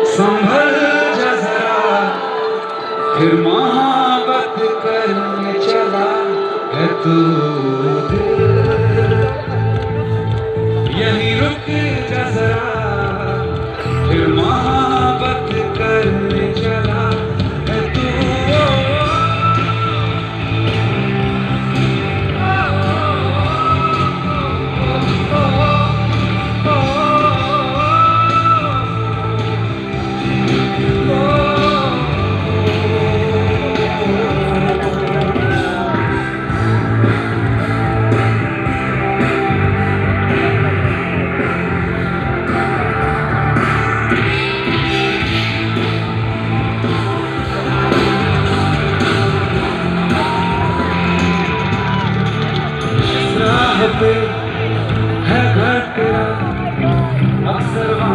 संभल जा जरा, फिर मोहब्बत करने चला है तू दिल। यहीं रुक जा जरा, फिर मोहब्बत करने चला है तू। पे है घर तेरा, अक्सर वहाँ